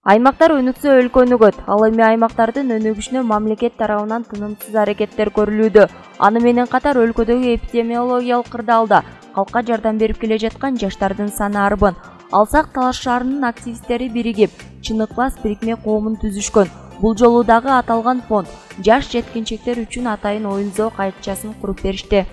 Аймактар өнүксө өлкө өнүгөт. Ал эми аймактардын өнүгүшүнө мамлекет тарабынан тынымсыз аракеттер көрүлүүдө. Аны менен катар өлкөдөгү эпидемиологиялык кырдаалда калкка жардам берип келе жаткан жаштардын саны арбын. Алсак Талаш шаарынын активисттери биригип, Чын ыклас бирикме коомун түзүшкөн. Бул жолу дагы аталган фонд жаш жеткинчектер үчүн атайын оюн зоок айытчасын куруп беришти.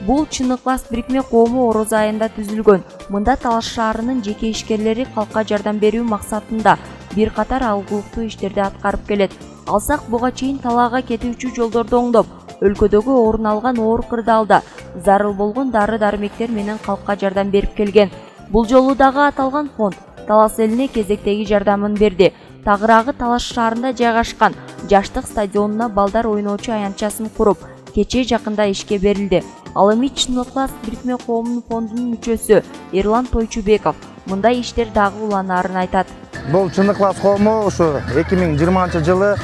Бул Чын ыклас бирикме коому Ороз айында түзүлгөн. Мында Талаш шаарынын жеке ишкерлери калкка жардам берүү максатында бир катар алгылыктуу иштерди аткарып келет. Алсак буга чейин талаага кетүүчү жолдорду оңдоп, өлкөдөгү орун алган оор кырдаалда зарыл болгон дары-дармектер менен калкка жардам берип келген. Бул жолу дагы аталган фонд Талас элине кезектеги жардамын берди. Тагыраагы Талаш шаарында жайгашкан жаштык стадионуна балдар ойноочу аянтчасын куруп, кечээ жакында ишке берилди. Ал эми Чын ыклас бирикме коомунун фондунун мүчөсү Эрлан Тойчубеков мындай иштер дагы уланаарын айтат. Бул Чын ыклас коому ушу 2020 жылы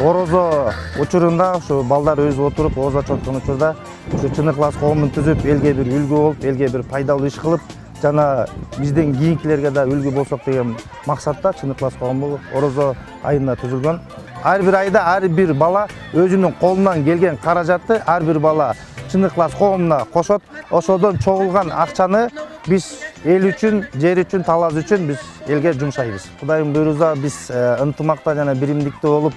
Орозо учурунда ушу балдар өзү отуруп ооз ачып аткан учурда ушу Чын ыклас коомун түзүп, элге бир үлгү болуп, элге бир пайдалуу иш кылып, жана бизден кийинкилерге да үлгү болсок деген максатта Чын ыклас коому Орозо айында түзүлгөн. Ар бир айда ар бир бала өзүнүн колунан келген каражатты ар бир бала Чын ыклас коомуна кошот. Ошодон чогулган акчаны биз эл үчүн, жер үчүн, Талас үчүн биз элге жумшайбыз. Кудайдын буйруза биз ынтымакта жана биримдикте болуп,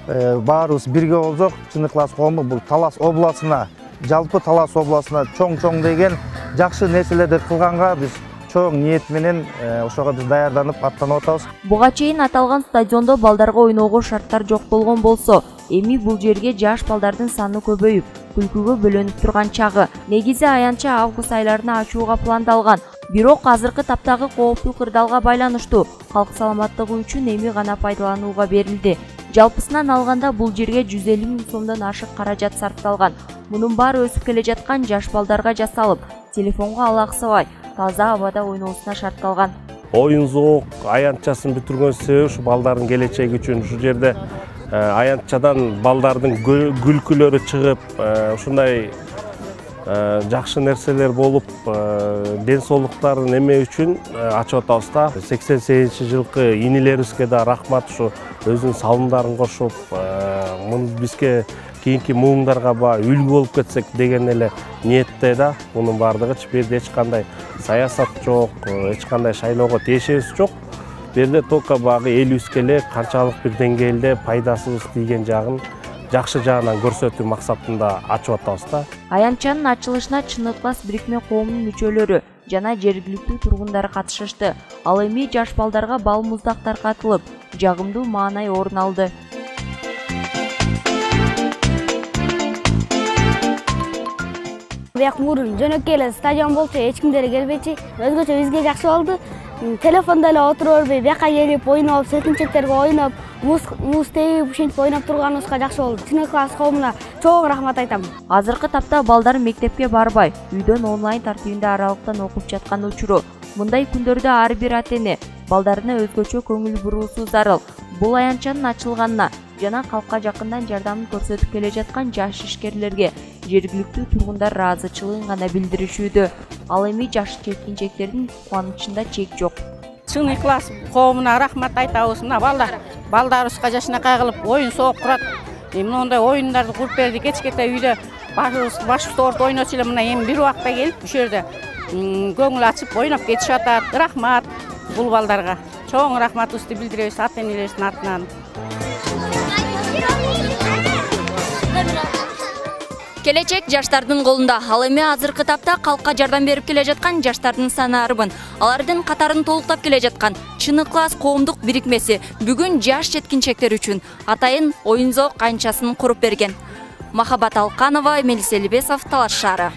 баарыбыз бирге болсок, Чын ыклас коому бул Талас областына, жалпы Талас областына чоң деген жакшы нерселерди кылганга биз чоң ниет менен ошого биз даярданып аттанып атабыз. Буга чейин аталган стадиондо балдарга ойноого шарттар жок болгон болсо, эми бул жерге жаш балдардын саны көбөйүп, күлкүгө бөлөнүп турган чагы. Негизи аянтча август айларына ачууга пландалган. Бирок азыркы таптагы кооптуу кырдаалга байланыштуу калк саламаттыгы үчүн эми гана пайдаланууга берилди. Жалпысынан алганда бул жерге 150 000 сомдон ашык каражат сарпталган. Мунун баары өсүп келе жаткан жаш балдарга жасалып, телефонго алаксыбай, таза абада ойноосуна шартталган. Оюн зоок аянтчасын бүтүргөн себеби ушу балдардын келечеги үчүн. Ушул жерде аянтчадан балдардын күлкүлөрү чыгып, ушундай жакшы нерселер болуп, ден соолуктарын эме үчүн ачып атабыз да. 88-жылкы инилерибизге да рахмат, ушу өзүнүн салымдарын кошуп, бизге кийинки муундарга үлгү болуп кетсек деген эле ниетте да. Мунун баардыгы бир жерде эч кандай саясат жок, эч кандай шайлоого тиешебиз жок. Бул жерде только багы элибизге эле канчалык бир деңгээлде пайдасыбыз тийген жагын жакшы жагынан көрсөтүү максатында ачып атабыз да. Аянтчанын ачылышына Чын ыклас бирикме коомунун мүчөлөрү жана жергиликтүү тургундар катышышты. Ал эми жаш балдарга бал муздак таркатылып, жагымдуу маанай орун алды. Бияк мурун жөнөкөй эле стадион болчу, эч ким деле келбечи. Өзгөчө бизге жакшы болду. Телефондо эле отуруп бербей, бияка келип ойноп, жеткинчектерге ойноп, муз тегип ушинтип ойноп турганыбызга жакшы болду. Чын ыклас коомуна чоң рахмат айтам. Азыркы тапта балдар мектепке барбай, үйдөн онлайн тартибинде аралыктан окуп жаткан учуру. Мындай күндөрдө ар бир ата-эне балдарына өзгөчө көңүл буруусу зарыл. Бул аянтчанын ачылганына жана калкка жакындан жардамын көрсөтүп келе жаткан жаш ишкерлерге жергиликтүү тургундар ыраазычылыгын гана билдиришүүдө. Ал эми жаш жеткинчектердин кубанычында чек жок. Чын ыклас коомуна рахмат айтабыз. Мына балдарыбызга жашынакай кылып оюн соок курат. Мындай оюндарды куруп берди. Кечкете үйдө башыбызды ооруп ойночу эле, мына эми бир убакта келип ушул жерде көңүл ачып ойноп кетишип атат. Рахмат бул балдарга. Чоң рахматыбызды билдиребиз ата-энелерибиздин атынан. Келечек жаштардын колунда. Ал эми азыркы тапта калкка жардам берип келе жаткан жаштардын саны арбын. Алардын катарын толуктап келе жаткан Чын ыклас коомдук бирикмеси бүгүн жаш жеткинчектер үчүн атайын оюн зоок аянтчасын куруп берген. Махабат Алканова, Мелис Элибесов, Талаш шаары.